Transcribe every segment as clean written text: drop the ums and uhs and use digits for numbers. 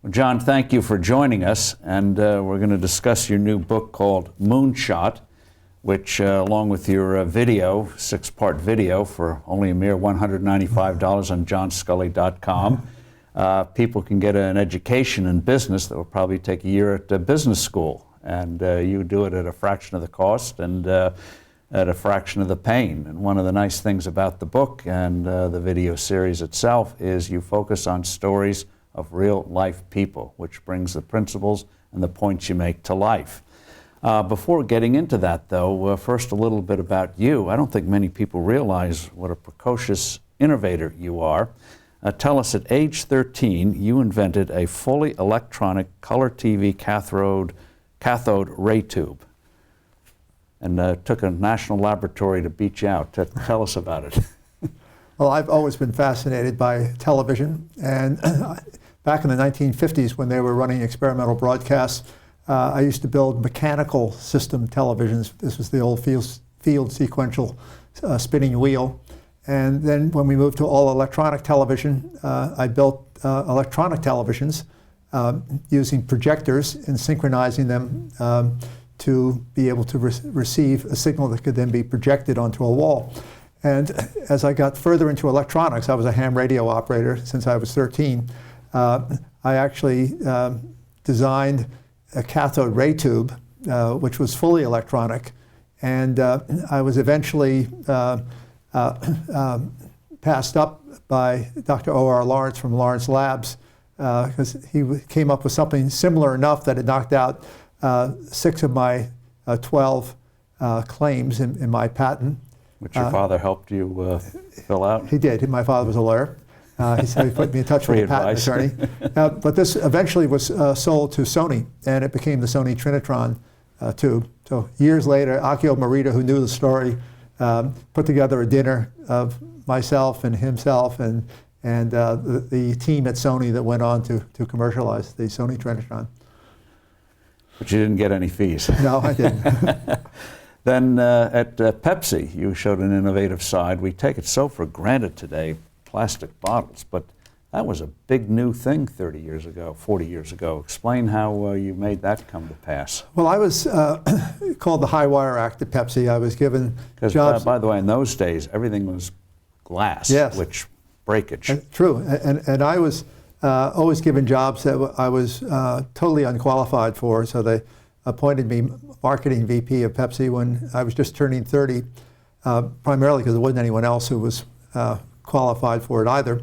Well, John, thank you for joining us, and we're going to discuss your new book called Moonshot, which, along with your video, 6-part video for only a mere $195 on johnsculley.com, people can get an education in business that will probably take a year at business school, and you do it at a fraction of the cost and at a fraction of the pain. And one of the nice things about the book and the video series itself is you focus on stories of real life people, which brings the principles and the points you make to life. Before getting into that, though, first a little bit about you. I don't think many people realize what a precocious innovator you are. Tell us, at age 13, you invented a fully electronic color TV cathode ray tube, and took a national laboratory to beat you out. Tell us about it. Well, I've always been fascinated by television, and back in the 1950s when they were running experimental broadcasts, I used to build mechanical system televisions. This was the old field sequential spinning wheel. And then when we moved to all electronic television, I built electronic televisions using projectors and synchronizing them to be able to receive a signal that could then be projected onto a wall. And as I got further into electronics, I was a ham radio operator since I was 13. I actually designed a cathode ray tube, which was fully electronic, and I was eventually passed up by Dr. O.R. Lawrence from Lawrence Labs, because he came up with something similar enough that it knocked out 6 of my 12 claims in my patent. Which your father helped you fill out? He did. My father was a lawyer. He said he put me in touch with a patent attorney. But this eventually was sold to Sony, and it became the Sony Trinitron tube. So years later, Akio Morita, who knew the story, put together a dinner of myself and himself and the team at Sony that went on to commercialize the Sony Trinitron. But you didn't get any fees. No, I didn't. Then at Pepsi, you showed an innovative side. We take it so for granted today, plastic bottles, but that was a big new thing 30 years ago, 40 years ago. Explain how you made that come to pass. Well, I was called the High Wire Act at Pepsi. I was given jobs. By the way, in those days, everything was glass, yes, which breakage. True, and I was always given jobs that I was totally unqualified for, so they appointed me marketing VP of Pepsi when I was just turning 30, primarily because there wasn't anyone else who was qualified for it either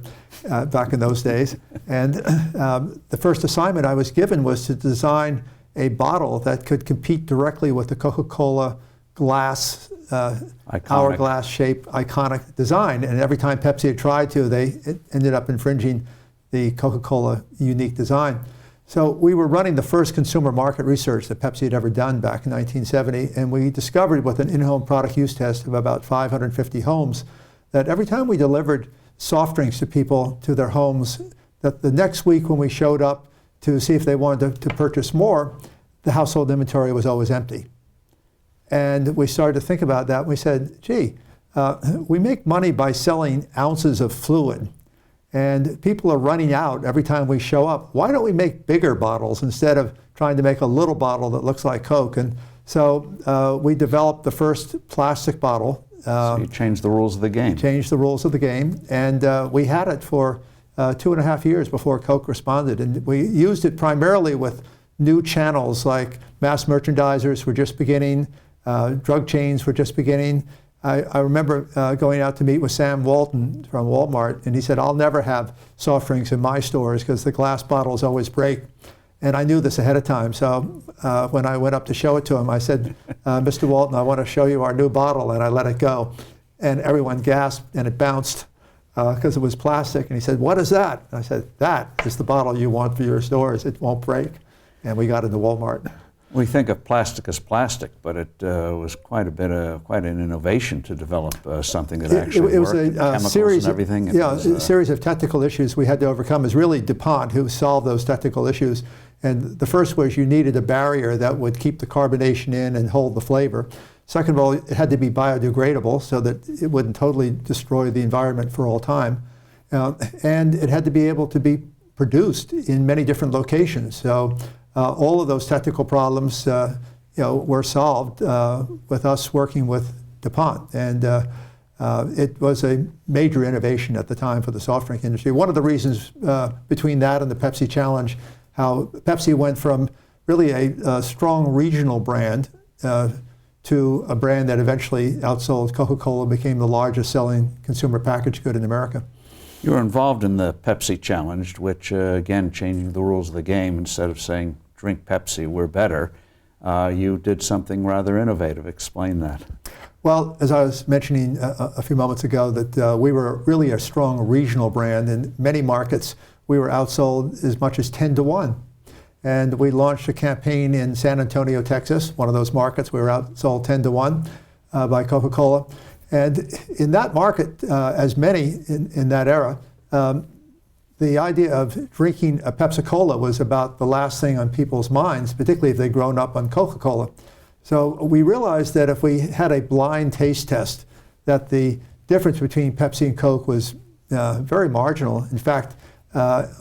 back in those days. And the first assignment I was given was to design a bottle that could compete directly with the Coca-Cola glass, hourglass shape, iconic design. And every time Pepsi had tried to, it ended up infringing the Coca-Cola unique design. So we were running the first consumer market research that Pepsi had ever done back in 1970, and we discovered with an in-home product use test of about 550 homes that every time we delivered soft drinks to people to their homes, that the next week when we showed up to see if they wanted to purchase more, the household inventory was always empty. And we started to think about that. We said, gee, we make money by selling ounces of fluid, and people are running out every time we show up. Why don't we make bigger bottles instead of trying to make a little bottle that looks like Coke? And so we developed the first plastic bottle. So you changed the rules of the game. Changed the rules of the game, and we had it for 2.5 years before Coke responded. And we used it primarily with new channels, like mass merchandisers were just beginning, drug chains were just beginning. I remember going out to meet with Sam Walton from Walmart, and he said, I'll never have soft drinks in my stores because the glass bottles always break. And I knew this ahead of time, so when I went up to show it to him, I said, Mr. Walton, I want to show you our new bottle, and I let it go. And everyone gasped, and it bounced because it was plastic. And he said, what is that? And I said, that is the bottle you want for your stores. It won't break. And we got into Walmart. We think of plastic as plastic, but it was quite an innovation to develop something that actually it was worked. a series and everything. A series of technical issues we had to overcome. It was really DuPont who solved those technical issues. And the first was you needed a barrier that would keep the carbonation in and hold the flavor. Second of all, it had to be biodegradable so that it wouldn't totally destroy the environment for all time. And it had to be able to be produced in many different locations. So all of those technical problems were solved with us working with DuPont. And it was a major innovation at the time for the soft drink industry. One of the reasons between that and the Pepsi Challenge, how Pepsi went from really a strong regional brand to a brand that eventually outsold Coca-Cola, became the largest selling consumer packaged good in America. You were involved in the Pepsi Challenge, which again, changing the rules of the game. Instead of saying, drink Pepsi, we're better, you did something rather innovative. Explain that. Well, as I was mentioning a few moments ago, that we were really a strong regional brand. In many markets, we were outsold as much as 10-1. And we launched a campaign in San Antonio, Texas, one of those markets. We were outsold 10-1 by Coca-Cola. And in that market, as many in that era, the idea of drinking a Pepsi-Cola was about the last thing on people's minds, particularly if they'd grown up on Coca-Cola. So we realized that if we had a blind taste test, that the difference between Pepsi and Coke was very marginal. In fact,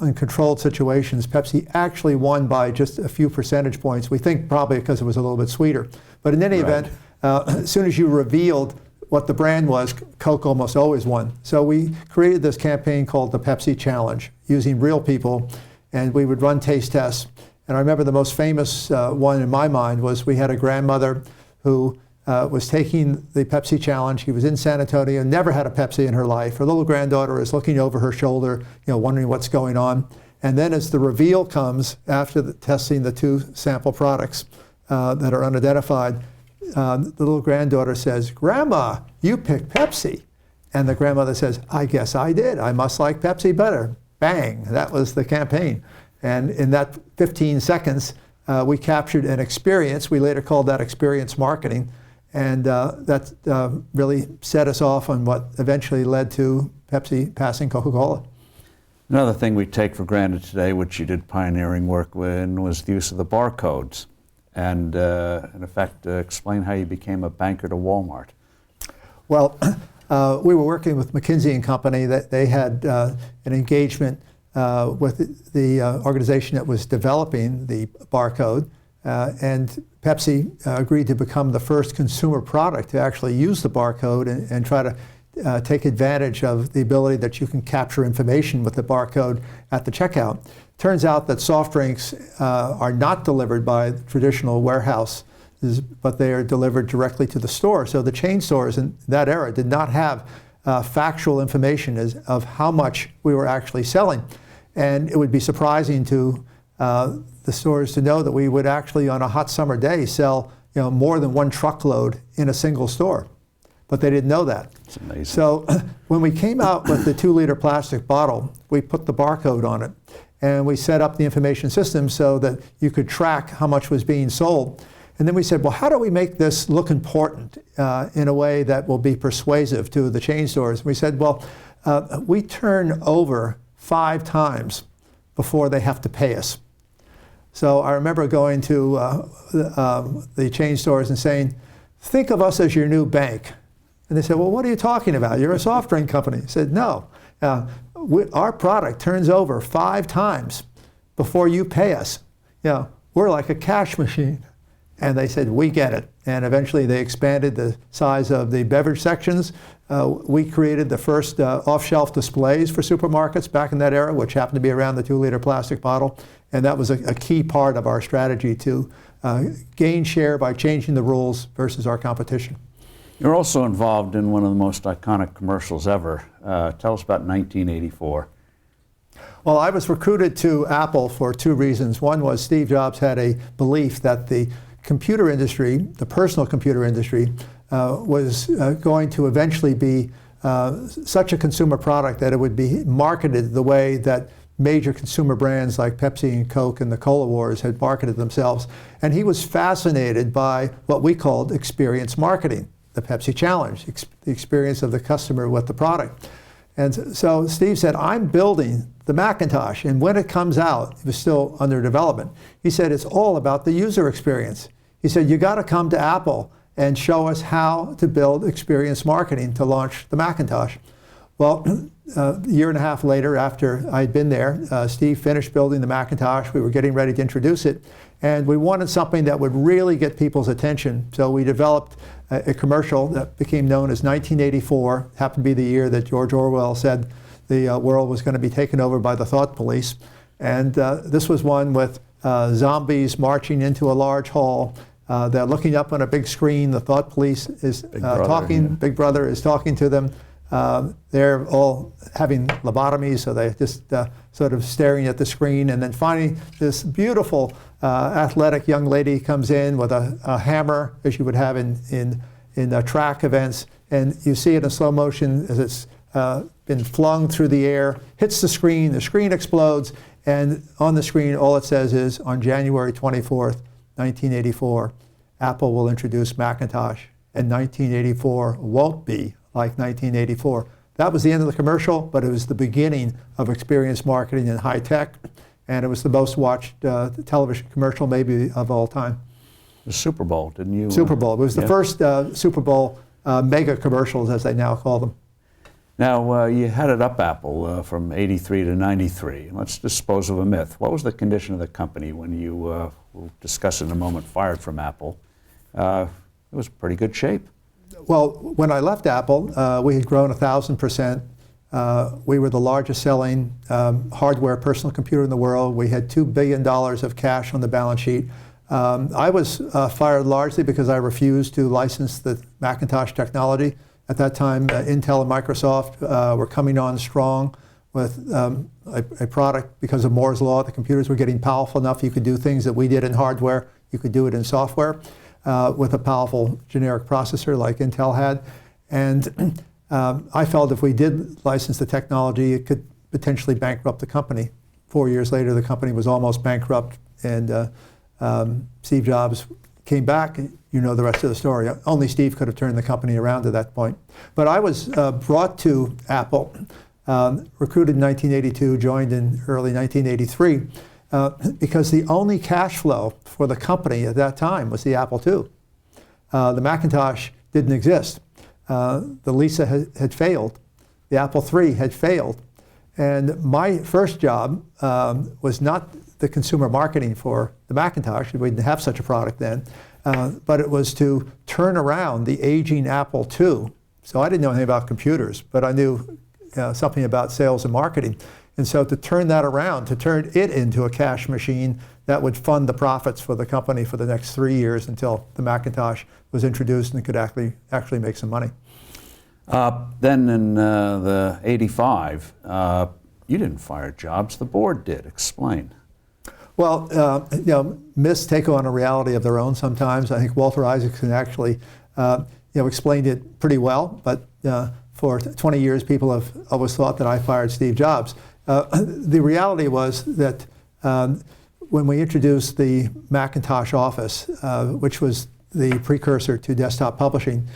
in controlled situations, Pepsi actually won by just a few percentage points. We think probably because it was a little bit sweeter. But in any event, as soon as you revealed what the brand was, Coke almost always won. So we created this campaign called the Pepsi Challenge, using real people, and we would run taste tests. And I remember the most famous one in my mind was we had a grandmother who was taking the Pepsi Challenge. She was in San Antonio, never had a Pepsi in her life. Her little granddaughter is looking over her shoulder, wondering what's going on. And then as the reveal comes, after testing the two sample products that are unidentified, the little granddaughter says, "Grandma, you picked Pepsi." And the grandmother says, "I guess I did. I must like Pepsi better." Bang, that was the campaign. And in that 15 seconds, we captured an experience. We later called that experience marketing. And that really set us off on what eventually led to Pepsi passing Coca-Cola. Another thing we take for granted today, which you did pioneering work in, was the use of the barcodes. And in effect, explain how you became a banker to Walmart. Well, we were working with McKinsey & Company. That they had an engagement with the organization that was developing the barcode. And Pepsi agreed to become the first consumer product to actually use the barcode and try to take advantage of the ability that you can capture information with the barcode at the checkout. Turns out that soft drinks are not delivered by traditional warehouses, but they are delivered directly to the store. So the chain stores in that era did not have factual information of how much we were actually selling. And it would be surprising to the stores to know that we would actually, on a hot summer day, sell more than one truckload in a single store. But they didn't know that. It's amazing. So when we came out with the 2-liter plastic bottle, we put the barcode on it. And we set up the information system so that you could track how much was being sold. And then we said, well, how do we make this look important in a way that will be persuasive to the chain stores? We said, well, we turn over 5 times before they have to pay us. So I remember going to the chain stores and saying, think of us as your new bank. And they said, well, what are you talking about? You're a soft drink company. I said, no. Our product turns over 5 times before you pay us. We're like a cash machine. And they said, we get it. And eventually they expanded the size of the beverage sections. We created the first off-shelf displays for supermarkets back in that era, which happened to be around the 2-liter plastic bottle. And that was a key part of our strategy to gain share by changing the rules versus our competition. You're also involved in one of the most iconic commercials ever. Tell us about 1984. Well, I was recruited to Apple for 2 reasons. One was Steve Jobs had a belief that the computer industry, the personal computer industry, was going to eventually be such a consumer product that it would be marketed the way that major consumer brands like Pepsi and Coke and the Cola Wars had marketed themselves. And he was fascinated by what we called experience marketing, the Pepsi Challenge, the experience of the customer with the product. And so Steve said, I'm building the Macintosh, and when it comes out, it was still under development. He said, it's all about the user experience. He said, you got to come to Apple and show us how to build experience marketing to launch the Macintosh. Well, a year and a half later, after I'd been there, Steve finished building the Macintosh. We were getting ready to introduce it, and we wanted something that would really get people's attention. So we developed a commercial that became known as 1984. Happened to be the year that George Orwell said the world was going to be taken over by the thought police. And this was one with zombies marching into a large hall. They're looking up on a big screen. The thought police is talking. Yeah. Big Brother is talking to them. They're all having lobotomies, so they're just sort of staring at the screen. And then finally, this beautiful athletic young lady comes in with a hammer, as you would have in track events. And you see it in slow motion as it's been flung through the air, hits the screen explodes, and on the screen all it says is, on January 24th, 1984, Apple will introduce Macintosh, and 1984 won't be like 1984. That was the end of the commercial, but it was the beginning of experience marketing in high tech, and it was the most watched television commercial maybe of all time. The Super Bowl, didn't you? Super Bowl. It was the first Super Bowl mega commercials, as they now call them. Now, you headed up Apple from 83 to 93. Let's dispose of a myth. What was the condition of the company when you, we'll discuss in a moment, fired from Apple? It was pretty good shape. Well, when I left Apple, we had grown 1,000%. We were the largest selling hardware personal computer in the world. We had $2 billion of cash on the balance sheet. I was fired largely because I refused to license the Macintosh technology. At that time, Intel and Microsoft were coming on strong with a product because of Moore's Law. The computers were getting powerful enough you could do things that we did in hardware. You could do it in software with a powerful generic processor like Intel had. And I felt if we did license the technology, it could potentially bankrupt the company. 4 years later, the company was almost bankrupt, and Steve Jobs came back. You know the rest of the story. Only Steve could have turned the company around at that point. But I was brought to Apple, recruited in 1982, joined in early 1983, because the only cash flow for the company at that time was the Apple II. The Macintosh didn't exist. The Lisa had failed. The Apple III had failed. And my first job was not the consumer marketing for the Macintosh. We didn't have such a product then. But it was to turn around the aging Apple II. So I didn't know anything about computers, but I knew something about sales and marketing. And so to turn that around, to turn it into a cash machine that would fund the profits for the company for the next 3 years until the Macintosh was introduced and could actually make some money. Then in the 85, you didn't fire Jobs, the board did. Explain. Well, myths take on a reality of their own sometimes. I think Walter Isaacson actually explained it pretty well, but for 20 years people have always thought that I fired Steve Jobs. The reality was that when we introduced the Macintosh Office, which was the precursor to desktop publishing,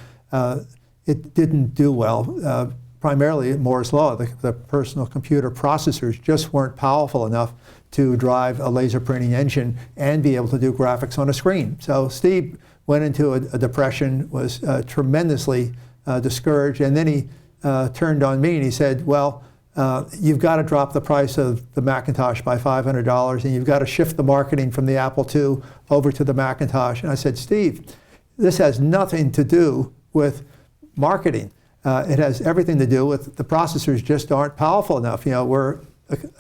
it didn't do well. Primarily Moore's Law, the personal computer processors just weren't powerful enough to drive a laser printing engine and be able to do graphics on a screen. So Steve went into a depression, was tremendously discouraged, and then he turned on me and he said, well, you've got to drop the price of the Macintosh by $500, and you've got to shift the marketing from the Apple II over to the Macintosh. And I said, Steve, this has nothing to do with marketing. It has everything to do with the processors just aren't powerful enough. We're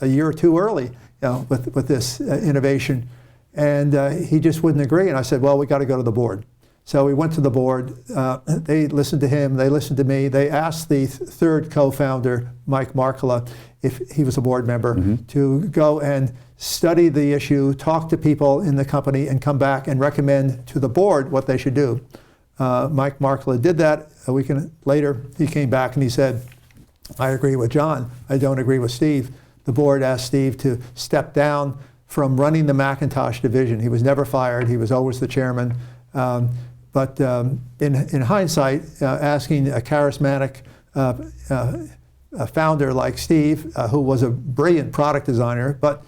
a year or two early with this innovation. And he just wouldn't agree. And I said, well, we got to go to the board. So we went to the board. They listened to him. They listened to me. They asked the third co-founder, Mike Markkula, if he was a board member, to go and study the issue, talk to people in the company, and come back and recommend to the board what they should do. Mike Markkula did that. A week later, he came back and he said, I agree with John. I don't agree with Steve. The board asked Steve to step down from running the Macintosh division. He was never fired. He was always the chairman. But in hindsight, asking a charismatic founder like Steve, who was a brilliant product designer, but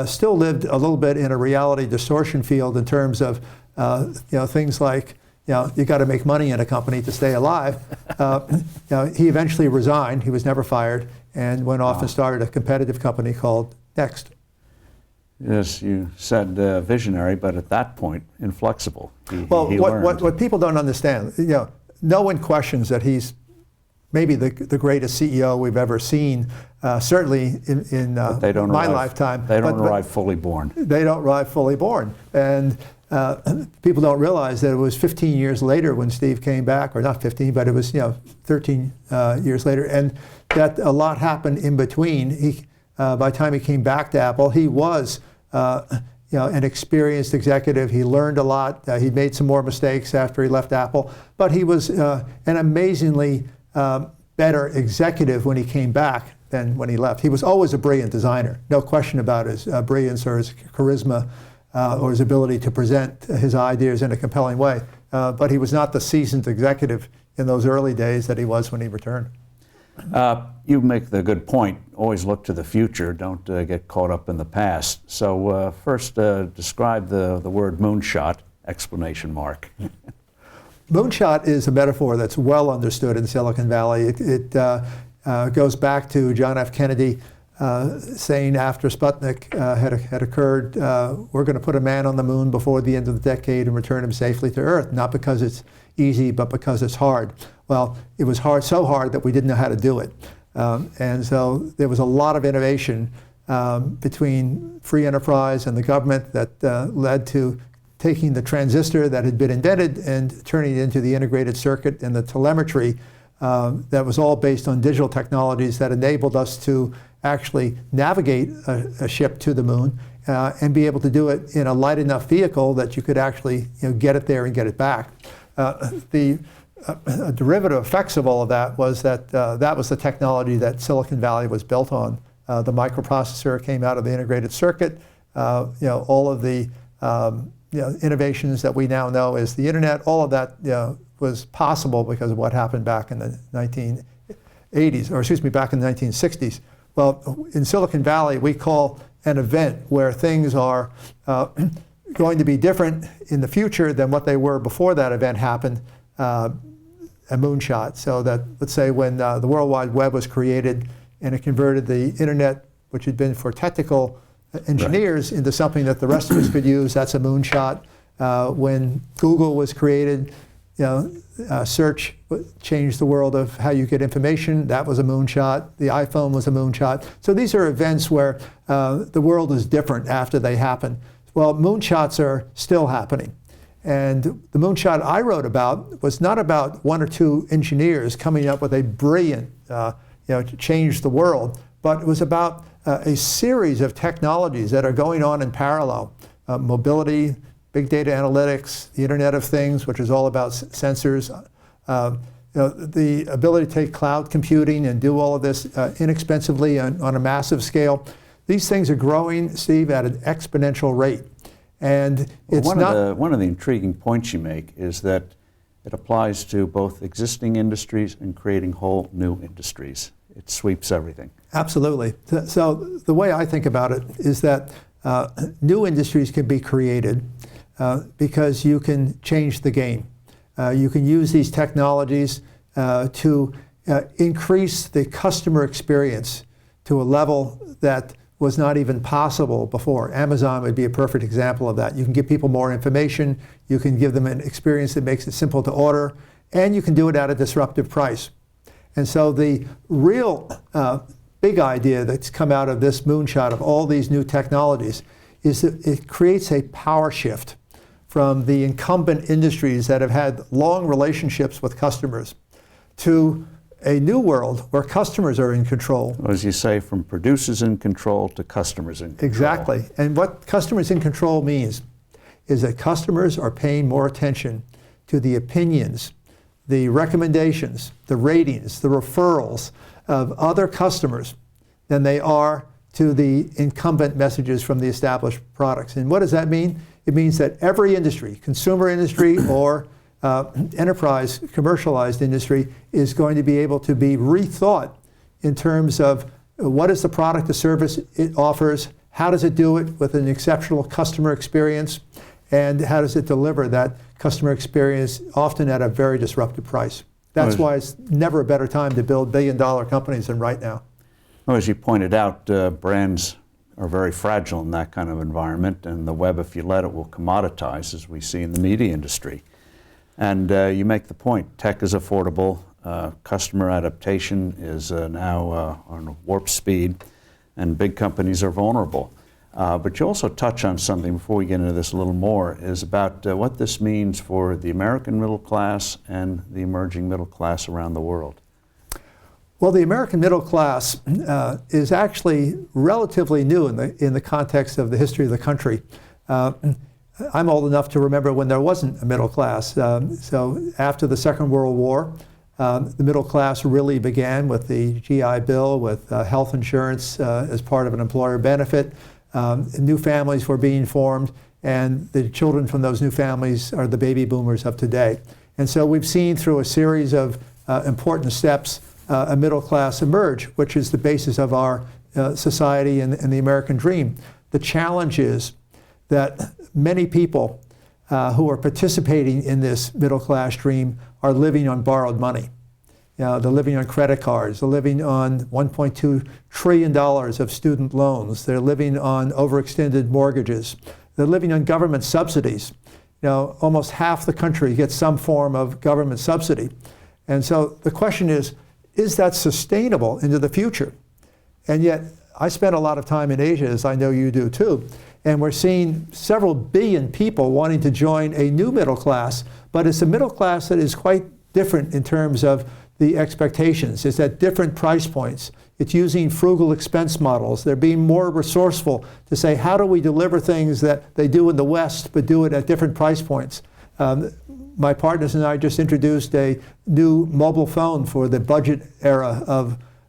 still lived a little bit in a reality distortion field in terms of things like, you got to make money in a company to stay alive. He eventually resigned. He was never fired. and went off and started a competitive company called Next. Yes, you said visionary, but at that point, inflexible. Well, he what people don't understand, no one questions that he's maybe the greatest CEO we've ever seen, certainly in my lifetime. They don't arrive fully born. They don't arrive fully born. And people don't realize that it was 15 years later when Steve came back, or not 15, but it was 13 years later, and that a lot happened in between. By the time he came back to Apple, he was an experienced executive. He learned a lot. He made some more mistakes after he left Apple, but he was an amazingly better executive when he came back than when he left. He was always a brilliant designer, no question about his brilliance or his charisma or his ability to present his ideas in a compelling way. But he was not the seasoned executive in those early days that he was when he returned. You make the good point. Always look to the future. Don't get caught up in the past. So first, describe the word moonshot, exclamation mark. Moonshot is a metaphor that's well understood in Silicon Valley. It goes back to John F. Kennedy saying after Sputnik had occurred, we're going to put a man on the moon before the end of the decade and return him safely to Earth, not because it's easy, but because it's hard. Well, it was hard, so hard that we didn't know how to do it. And so there was a lot of innovation between free enterprise and the government that led to taking the transistor that had been invented and turning it into the integrated circuit and the telemetry that was all based on digital technologies that enabled us to actually navigate a ship to the moon and be able to do it in a light enough vehicle that you could actually get it there and get it back. The derivative effects of all of that was that that was the technology that Silicon Valley was built on. The microprocessor came out of the integrated circuit. All of the innovations that we now know as the internet, all of that was possible because of what happened back in the 1980s, or excuse me, back in the 1960s. Well, in Silicon Valley, we call an event where things are going to be different in the future than what they were before that event happened, a moonshot. So that, let's say when the World Wide Web was created and it converted the internet, which had been for technical engineers, into something that the rest of us could use, that's a moonshot. When Google was created, search changed the world of how you get information. That was a moonshot. The iPhone was a moonshot. So these are events where the world is different after they happen. Well, moonshots are still happening. And the moonshot I wrote about was not about one or two engineers coming up with a brilliant, to change the world, but it was about a series of technologies that are going on in parallel. Mobility, big data analytics, the Internet of Things, which is all about sensors, the ability to take cloud computing and do all of this inexpensively on a massive scale. These things are growing, Steve, at an exponential rate. And it's one of the intriguing points you make is that it applies to both existing industries and creating whole new industries. It sweeps everything. Absolutely. So the way I think about it is that new industries can be created because you can change the game. You can use these technologies to increase the customer experience to a level that was not even possible before. Amazon would be a perfect example of that. You can give people more information, you can give them an experience that makes it simple to order, and you can do it at a disruptive price. And so the real big idea that's come out of this moonshot of all these new technologies is that it creates a power shift from the incumbent industries that have had long relationships with customers to a new world where customers are in control. As you say, from producers in control to customers in control. Exactly. And what customers in control means is that customers are paying more attention to the opinions, the recommendations, the ratings, the referrals of other customers than they are to the incumbent messages from the established products. And what does that mean? It means that every industry, consumer industry or enterprise commercialized industry, is going to be able to be rethought in terms of what is the product or service it offers, how does it do it with an exceptional customer experience, and how does it deliver that customer experience, often at a very disruptive price. That's why it's never a better time to build billion-dollar companies than right now. Well, as you pointed out, brands are very fragile in that kind of environment, and the web, if you let it, will commoditize, as we see in the media industry. And you make the point, tech is affordable, customer adaptation is now on warp speed, and big companies are vulnerable. But you also touch on something, before we get into this a little more, is about what this means for the American middle class and the emerging middle class around the world. Well, the American middle class is actually relatively new in the context of the history of the country. I'm old enough to remember when there wasn't a middle class. So after the Second World War, the middle class really began with the GI Bill, with health insurance as part of an employer benefit. New families were being formed, and the children from those new families are the baby boomers of today. And so we've seen through a series of important steps a middle class emerge, which is the basis of our society and the American dream. The challenge is that many people who are participating in this middle class dream are living on borrowed money. They're living on credit cards. They're living on $1.2 trillion of student loans. They're living on overextended mortgages. They're living on government subsidies. Almost half the country gets some form of government subsidy. And so the question is that sustainable into the future? And yet, I spent a lot of time in Asia, as I know you do too, and we're seeing several billion people wanting to join a new middle class, but it's a middle class that is quite different in terms of the expectations. It's at different price points. It's using frugal expense models. They're being more resourceful to say, how do we deliver things that they do in the West, but do it at different price points? My partners and I just introduced a new mobile phone for the budget era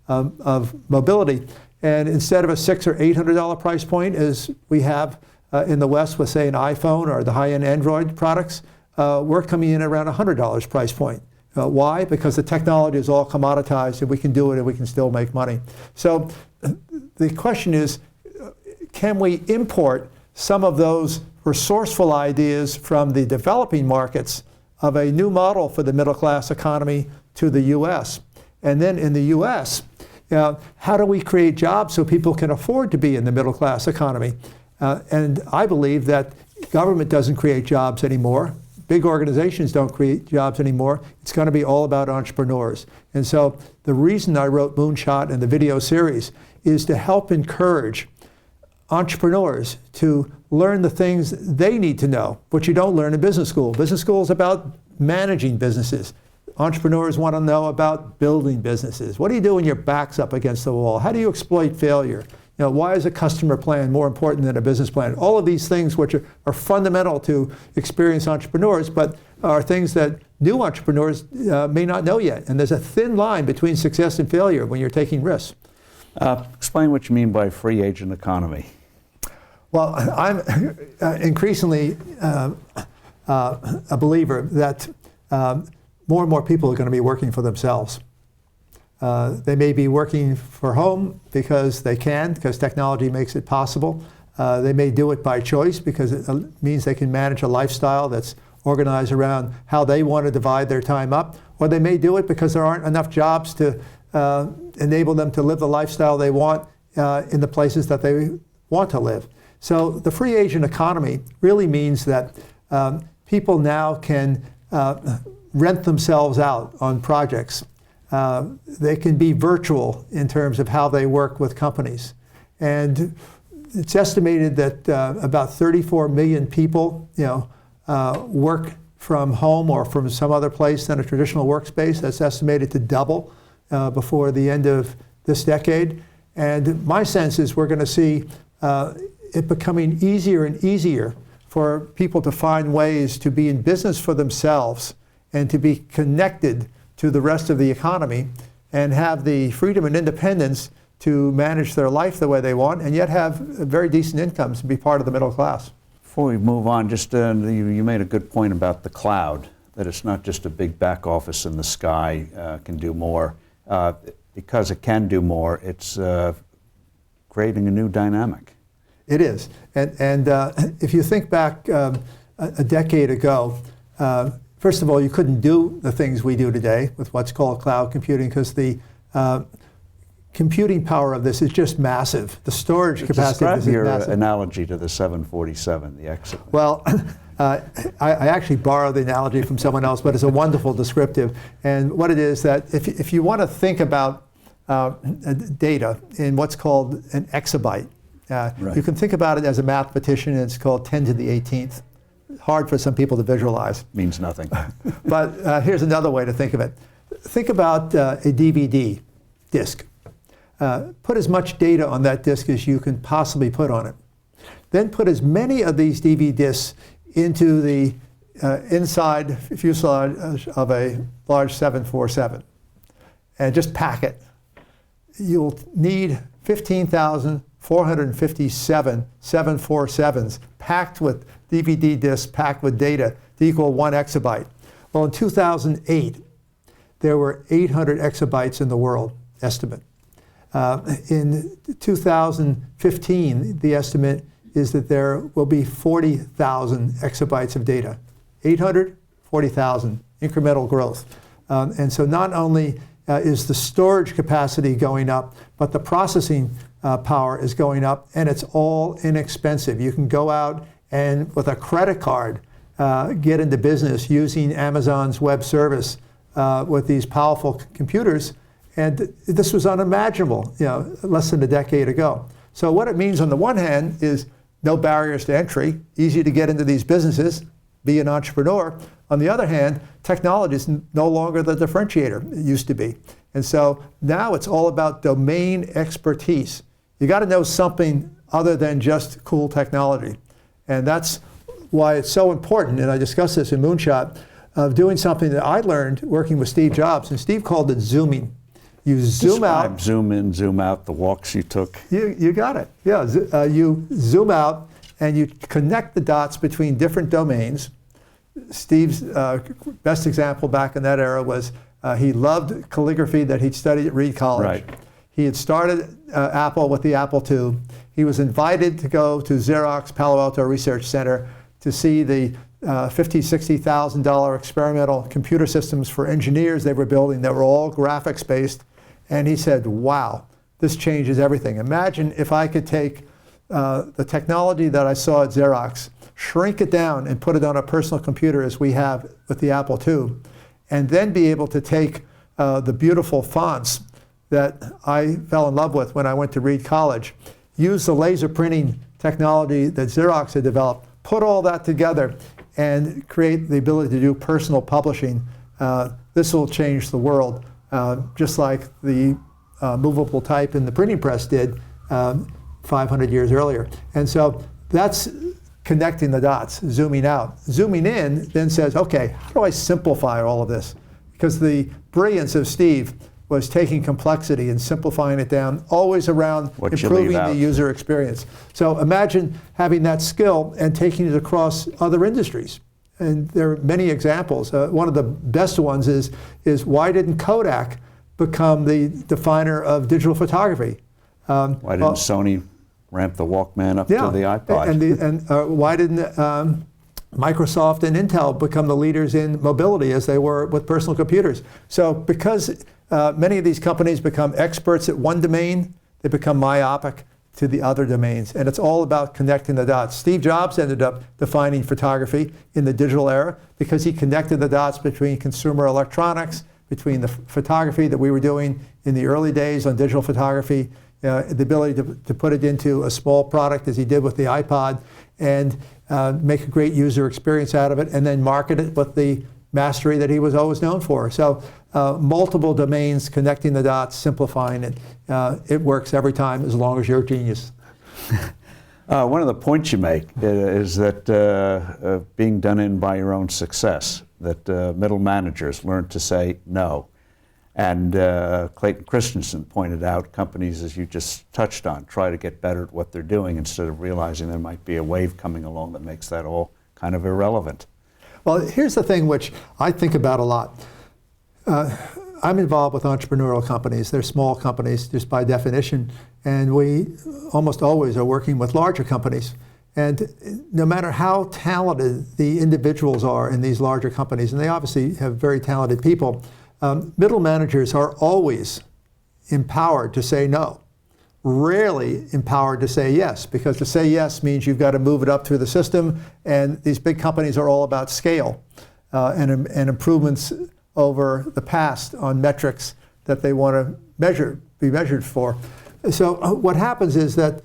of mobility. And instead of a $600 or $800 price point, as we have in the West with, say, an iPhone or the high-end Android products, we're coming in around $100 price point. Why? Because the technology is all commoditized, and we can do it and we can still make money. So the question is, can we import some of those resourceful ideas from the developing markets of a new model for the middle class economy to the U.S.? And then in the U.S., how do we create jobs so people can afford to be in the middle class economy? And I believe that government doesn't create jobs anymore. Big organizations don't create jobs anymore. It's going to be all about entrepreneurs. And so the reason I wrote Moonshot and the video series is to help encourage entrepreneurs to learn the things they need to know, which you don't learn in business school. Business school is about managing businesses. Entrepreneurs want to know about building businesses. What do you do when your back's up against the wall? How do you exploit failure? Why is a customer plan more important than a business plan? All of these things which are fundamental to experienced entrepreneurs, but are things that new entrepreneurs may not know yet. And there's a thin line between success and failure when you're taking risks. Explain what you mean by free agent economy. Well, I'm increasingly a believer that more and more people are going to be working for themselves. They may be working for home because they can, because technology makes it possible. They may do it by choice because it means they can manage a lifestyle that's organized around how they want to divide their time up. Or they may do it because there aren't enough jobs to enable them to live the lifestyle they want in the places that they want to live. So the free agent economy really means that people now can rent themselves out on projects. They can be virtual in terms of how they work with companies. And it's estimated that about 34 million people work from home or from some other place than a traditional workspace. That's estimated to double before the end of this decade. And my sense is we're going to see it becoming easier and easier for people to find ways to be in business for themselves and to be connected to the rest of the economy and have the freedom and independence to manage their life the way they want and yet have very decent incomes and be part of the middle class. Before we move on, just you made a good point about the cloud, that it's not just a big back office in the sky can do more. Because it can do more, it's creating a new dynamic. It is. And if you think back a decade ago, first of all, you couldn't do the things we do today with what's called cloud computing because the computing power of this is just massive. The storage capacity of this is Describe massive. your analogy to the 747, the exit. Well, I actually borrowed the analogy from someone else, but it's a wonderful descriptive. And what it is that if you want to think about data in what's called an exabyte, Right. you can think about it as a mathematician, and it's called 10 to the 18th. Hard for some people to visualize. Means nothing. But here's another way to think of it. Think about a DVD disc. Put as much data on that disc as you can possibly put on it. Then put as many of these DVD discs into the inside fuselage of a large 747 and just pack it. You'll need 15,457 747s packed with DVD discs, packed with data to equal 1 exabyte. Well, in 2008, there were 800 exabytes in the world, estimate. In 2015, the estimate is that there will be 40,000 exabytes of data. 800, 40,000, incremental growth. And so not only is the storage capacity going up, but the processing power is going up, and it's all inexpensive. You can go out and with a credit card get into business using Amazon's web service with these powerful computers. And this was unimaginable, less than a decade ago. So what it means on the one hand is no barriers to entry, easy to get into these businesses, be an entrepreneur. On the other hand, technology is no longer the differentiator it used to be. And so now it's all about domain expertise. You got to know something other than just cool technology. And that's why it's so important, and I discussed this in Moonshot, of doing something that I learned working with Steve Jobs, and Steve called it zooming. You zoom out. Zoom in, zoom out, the walks you took. You got it. Yeah, you zoom out and you connect the dots between different domains. Steve's best example back in that era was he loved calligraphy that he'd studied at Reed College. Right. He had started Apple with the Apple II. He was invited to go to Xerox Palo Alto Research Center to see the $50,000, $60,000 experimental computer systems for engineers they were building that were all graphics based. And he said, wow, this changes everything. Imagine if I could take the technology that I saw at Xerox, shrink it down and put it on a personal computer as we have with the Apple II, and then be able to take the beautiful fonts that I fell in love with when I went to Reed College, use the laser printing technology that Xerox had developed, put all that together and create the ability to do personal publishing. This will change the world, just like the movable type in the printing press did 500 years earlier. And so that's connecting the dots, zooming out. Zooming in then says, okay, how do I simplify all of this? Because the brilliance of Steve was taking complexity and simplifying it down, always around improving the user experience. So imagine having that skill and taking it across other industries. And there are many examples. One of the best ones is why didn't Kodak become the definer of digital photography? Why didn't Sony ramp the Walkman up to the iPod? And why didn't Microsoft and Intel become the leaders in mobility as they were with personal computers? So because many of these companies become experts at one domain, they become myopic to the other domains. And it's all about connecting the dots. Steve Jobs ended up defining photography in the digital era because he connected the dots between consumer electronics, between the photography that we were doing in the early days on digital photography, the ability to put it into a small product as he did with the iPod, and make a great user experience out of it, and then market it with the mastery that he was always known for. So multiple domains, connecting the dots, simplifying it. It works every time as long as you're a genius. One of the points you make is that being done in by your own success, that middle managers learn to say no. And Clayton Christensen pointed out companies, as you just touched on, try to get better at what they're doing instead of realizing there might be a wave coming along that makes that all kind of irrelevant. Well, here's the thing which I think about a lot. I'm involved with entrepreneurial companies. They're small companies just by definition, and we almost always are working with larger companies. And no matter how talented the individuals are in these larger companies, and they obviously have very talented people, middle managers are always empowered to say no, rarely empowered to say yes, because to say yes means you've got to move it up through the system, and these big companies are all about scale and improvements over the past on metrics that they want to be measured for. So what happens is that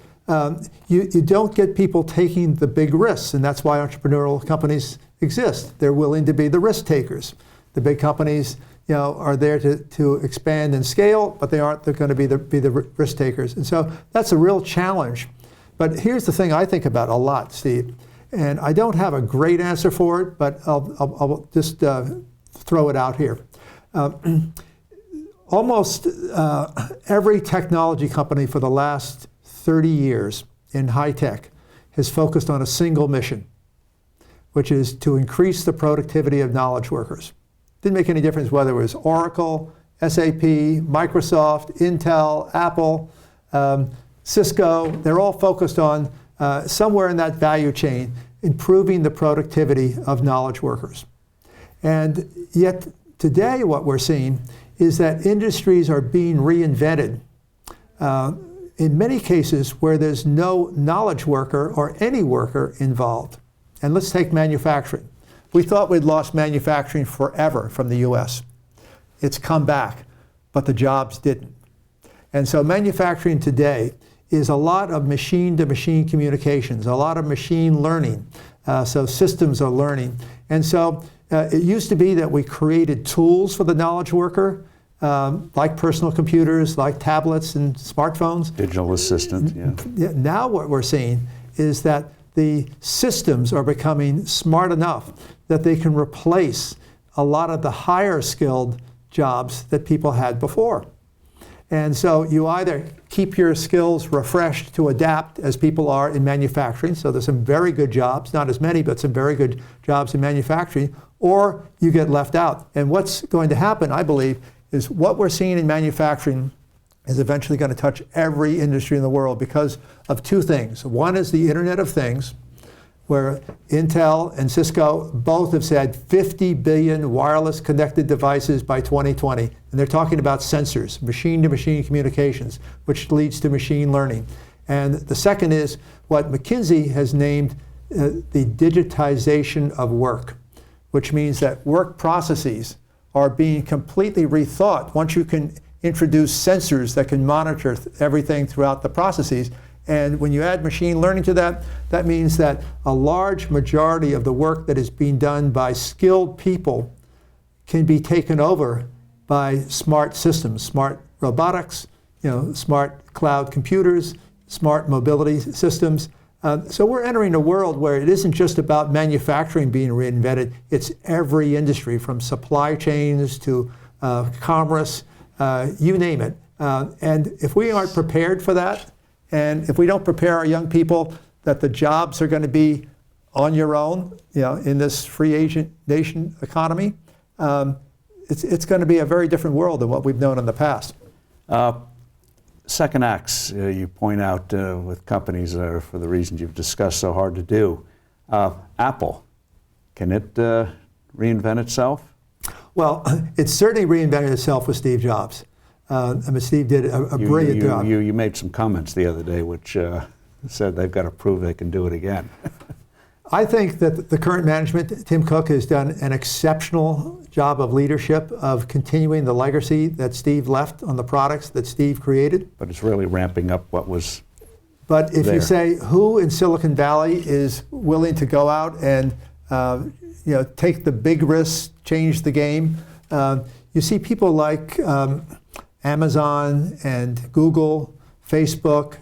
you don't get people taking the big risks, and that's why entrepreneurial companies exist. They're willing to be the risk takers. The big companies, are there to expand and scale, but they're going to be the risk takers. And so that's a real challenge. But here's the thing I think about a lot, Steve, and I don't have a great answer for it, but I'll just throw it out here. Almost every technology company for the last 30 years in high tech has focused on a single mission, which is to increase the productivity of knowledge workers. Didn't make any difference whether it was Oracle, SAP, Microsoft, Intel, Apple, Cisco. They're all focused on somewhere in that value chain, improving the productivity of knowledge workers. And yet today what we're seeing is that industries are being reinvented in many cases where there's no knowledge worker or any worker involved. And let's take manufacturing. We thought we'd lost manufacturing forever from the US. It's come back, but the jobs didn't. And so manufacturing today is a lot of machine-to-machine communications, a lot of machine learning. So systems are learning. And so it used to be that we created tools for the knowledge worker, like personal computers, like tablets and smartphones. Digital assistant, yeah. Now what we're seeing is that the systems are becoming smart enough that they can replace a lot of the higher skilled jobs that people had before. And so you either keep your skills refreshed to adapt as people are in manufacturing, so there's some very good jobs, not as many, but some very good jobs in manufacturing, or you get left out. And what's going to happen, I believe, is what we're seeing in manufacturing is eventually going to touch every industry in the world because of two things. One is the Internet of Things, where Intel and Cisco both have said 50 billion wireless connected devices by 2020. And they're talking about sensors, machine-to-machine communications, which leads to machine learning. And the second is what McKinsey has named the digitization of work, which means that work processes are being completely rethought once you can introduce sensors that can monitor everything throughout the processes. And when you add machine learning to that, that means that a large majority of the work that is being done by skilled people can be taken over by smart systems, smart robotics, smart cloud computers, smart mobility systems. So we're entering a world where it isn't just about manufacturing being reinvented, it's every industry from supply chains to commerce, you name it. And if we aren't prepared for that, and if we don't prepare our young people that the jobs are going to be on your own, in this free agent nation economy, it's going to be a very different world than what we've known in the past. Second acts, you point out with companies for the reasons you've discussed, so hard to do. Apple, can it reinvent itself? Well, it certainly reinvented itself with Steve Jobs. Steve did a brilliant job. You made some comments the other day which said they've got to prove they can do it again. I think that the current management, Tim Cook, has done an exceptional job of leadership, of continuing the legacy that Steve left on the products that Steve created. But it's really ramping up what was But if there. you say who in Silicon Valley is willing to go out and take the big risks, change the game, you see people like Amazon and Google, Facebook,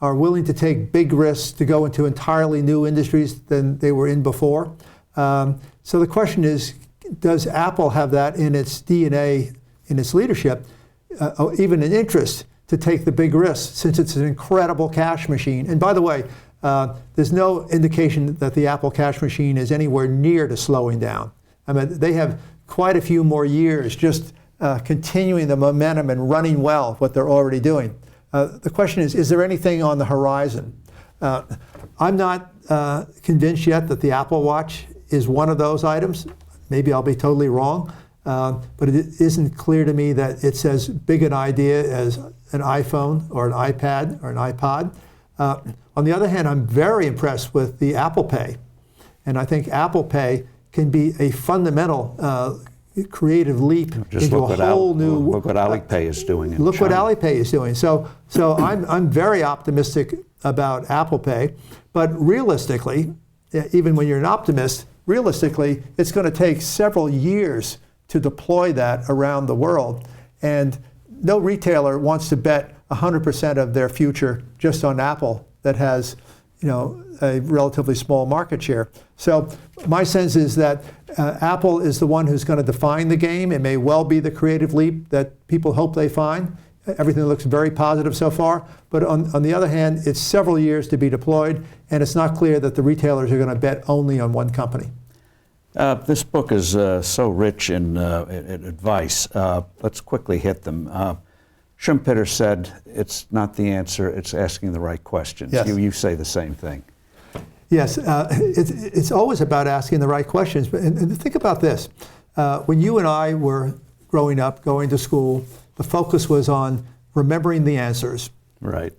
are willing to take big risks to go into entirely new industries than they were in before. So the question is, does Apple have that in its DNA, in its leadership, or even an interest to take the big risks, since it's an incredible cash machine? And by the way, there's no indication that the Apple cash machine is anywhere near to slowing down. I mean, they have quite a few more years just continuing the momentum and running well what they're already doing. The question is there anything on the horizon? I'm not convinced yet that the Apple Watch is one of those items. Maybe I'll be totally wrong. but it isn't clear to me that it's as big an idea as an iPhone or an iPad or an iPod. On the other hand, I'm very impressed with the Apple Pay. And I think Apple Pay can be a fundamental creative leap into a whole new... Look what Alipay is doing in Look China. what Alipay is doing. So I'm very optimistic about Apple Pay. But realistically, even when you're an optimist, realistically, it's going to take several years to deploy that around the world. And no retailer wants to bet 100% of their future just on Apple that has, a relatively small market share. So my sense is that Apple is the one who's going to define the game. It may well be the creative leap that people hope they find. Everything looks very positive so far. But on the other hand, it's several years to be deployed, and it's not clear that the retailers are going to bet only on one company. This book is so rich in advice. Let's quickly hit them. Schumpeter said, it's not the answer, it's asking the right questions. Yes. You say the same thing. Yes, it's always about asking the right questions. And think about this. When you and I were growing up, going to school, the focus was on remembering the answers. Right.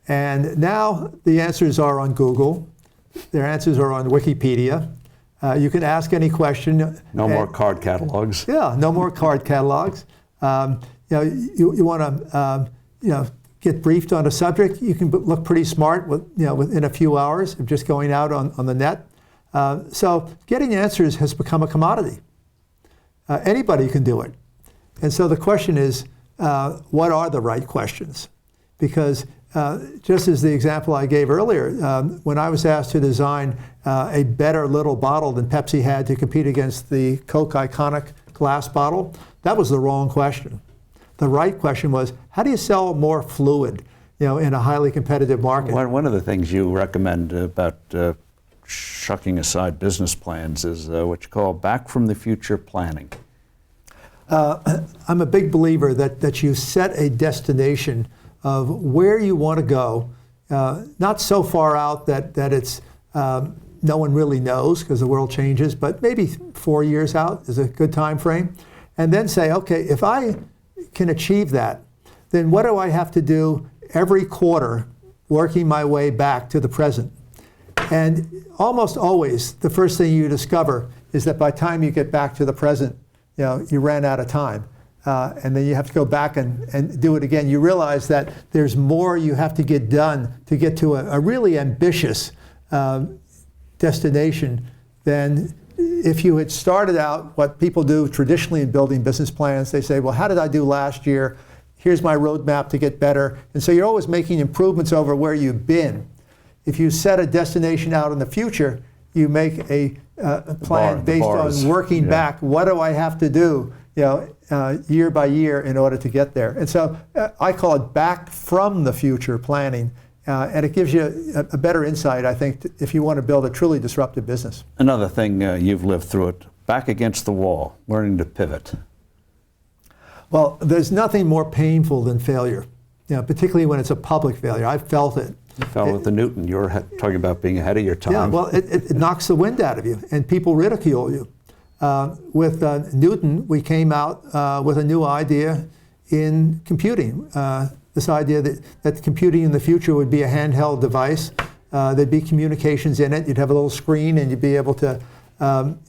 And now the answers are on Google. Their answers are on Wikipedia. You can ask any question. No more card catalogs. Yeah, no more card catalogs. You want to get briefed on a subject. You can look pretty smart within a few hours of just going out on the net. So getting answers has become a commodity. Anybody can do it. And so the question is, what are the right questions? Because just as the example I gave earlier, when I was asked to design a better little bottle than Pepsi had to compete against the Coke iconic glass bottle, that was the wrong question. The right question was, how do you sell more fluid, in a highly competitive market? One of the things you recommend about shucking aside business plans is what you call back from the future planning. I'm a big believer that you set a destination of where you want to go, not so far out that it's no one really knows because the world changes, but maybe 4 years out is a good time frame. And then say, okay, if I can achieve that, then what do I have to do every quarter working my way back to the present? And almost always, the first thing you discover is that by the time you get back to the present, you ran out of time. And then you have to go back and do it again. You realize that there's more you have to get done to get to a really ambitious destination than if you had started out what people do traditionally in building business plans. They say, well, how did I do last year? Here's my roadmap to get better. And so you're always making improvements over where you've been. If you set a destination out in the future, you make a plan based on working back. What do I have to do, year by year in order to get there? And so I call it back from the future planning. And it gives you a better insight, I think, if you want to build a truly disruptive business. Another thing, you've lived through it, back against the wall, learning to pivot. Well, there's nothing more painful than failure, particularly when it's a public failure. I've felt it. You fell with the Newton. You were talking about being ahead of your time. Yeah, well, it knocks the wind out of you, and people ridicule you. With Newton, we came out with a new idea in computing. This idea that computing in the future would be a handheld device. There'd be communications in it. You'd have a little screen, and you'd be able to,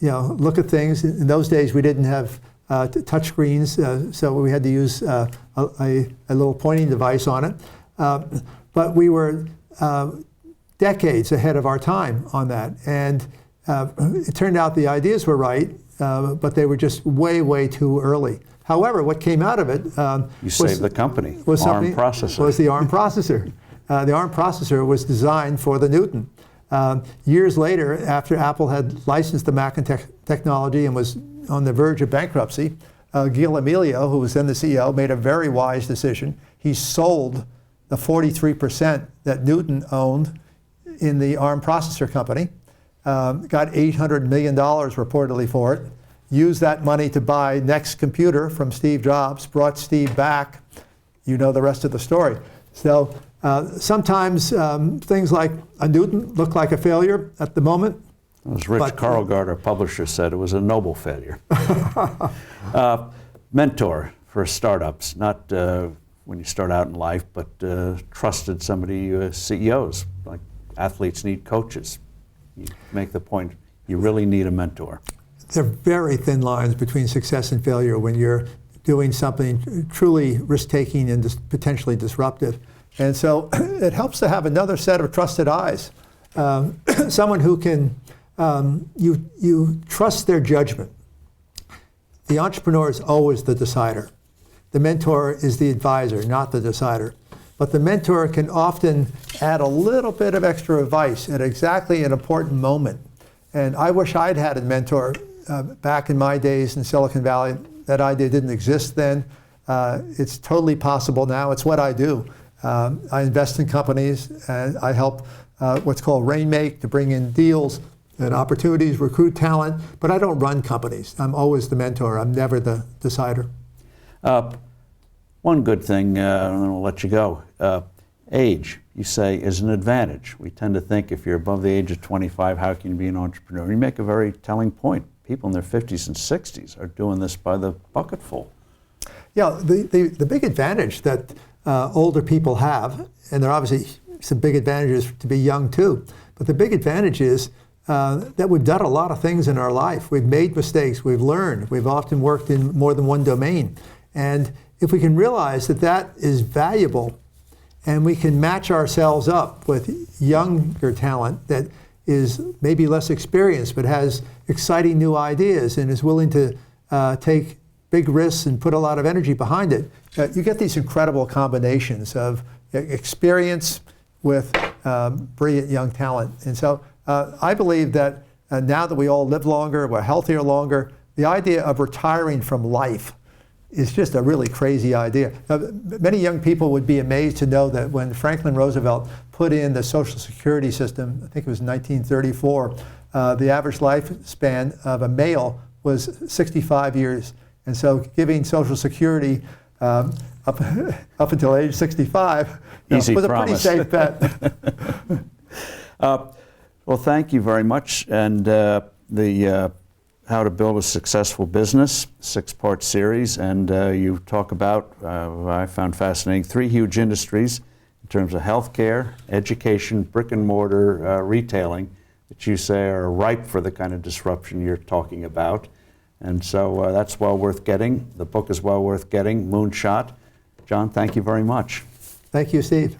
look at things. In those days, we didn't have touch screens, so we had to use a little pointing device on it. But we were decades ahead of our time on that, and it turned out the ideas were right, but they were just way, way too early. However, what came out of it saved the company. Was the ARM processor. The ARM processor was designed for the Newton. Years later, after Apple had licensed the Macintosh technology and was on the verge of bankruptcy, Gil Amelio, who was then the CEO, made a very wise decision. He sold the 43% that Newton owned in the ARM processor company, got $800 million reportedly for it, used that money to buy Next Computer from Steve Jobs, brought Steve back. You know the rest of the story. So sometimes things like a Newton look like a failure at the moment. As Rich Karlgaard, our publisher, said, it was a noble failure. Mentor for startups, not when you start out in life, but trusted somebody, CEOs, like athletes need coaches. You make the point, you really need a mentor. There are very thin lines between success and failure when you're doing something truly risk-taking and potentially disruptive. And so it helps to have another set of trusted eyes. Someone who can, you trust their judgment. The entrepreneur is always the decider. The mentor is the advisor, not the decider. But the mentor can often add a little bit of extra advice at exactly an important moment. And I wish I'd had a mentor back in my days in Silicon Valley. That idea didn't exist then. It's totally possible now. It's what I do. I invest in companies, and I help what's called rainmake to bring in deals and opportunities, recruit talent, but I don't run companies. I'm always the mentor. I'm never the decider. One good thing, and then I'll let you go. Age, you say, is an advantage. We tend to think if you're above the age of 25, how can you be an entrepreneur? You make a very telling point. People in their 50s and 60s are doing this by the bucketful. Yeah, the big advantage that older people have, and there are obviously some big advantages to be young too, but the big advantage is that we've done a lot of things in our life. We've made mistakes, we've learned, we've often worked in more than one domain. And if we can realize that that is valuable and we can match ourselves up with younger talent that is maybe less experienced but has exciting new ideas and is willing to take big risks and put a lot of energy behind it, you get these incredible combinations of experience with brilliant young talent. And so I believe that now that we all live longer, we're healthier longer, the idea of retiring from life is just a really crazy idea. Many young people would be amazed to know that when Franklin Roosevelt put in the Social Security system, I think it was 1934, the average lifespan of a male was 65 years. And so giving Social Security up until age 65 was a pretty safe bet. Well, thank you very much. And the How to Build a Successful Business, 6-part series, and you talk about, I found fascinating, 3 huge industries in terms of healthcare, education, brick and mortar retailing that you say are ripe for the kind of disruption you're talking about. And so that's well worth getting. The book is well worth getting, Moonshot. John, thank you very much. Thank you, Steve.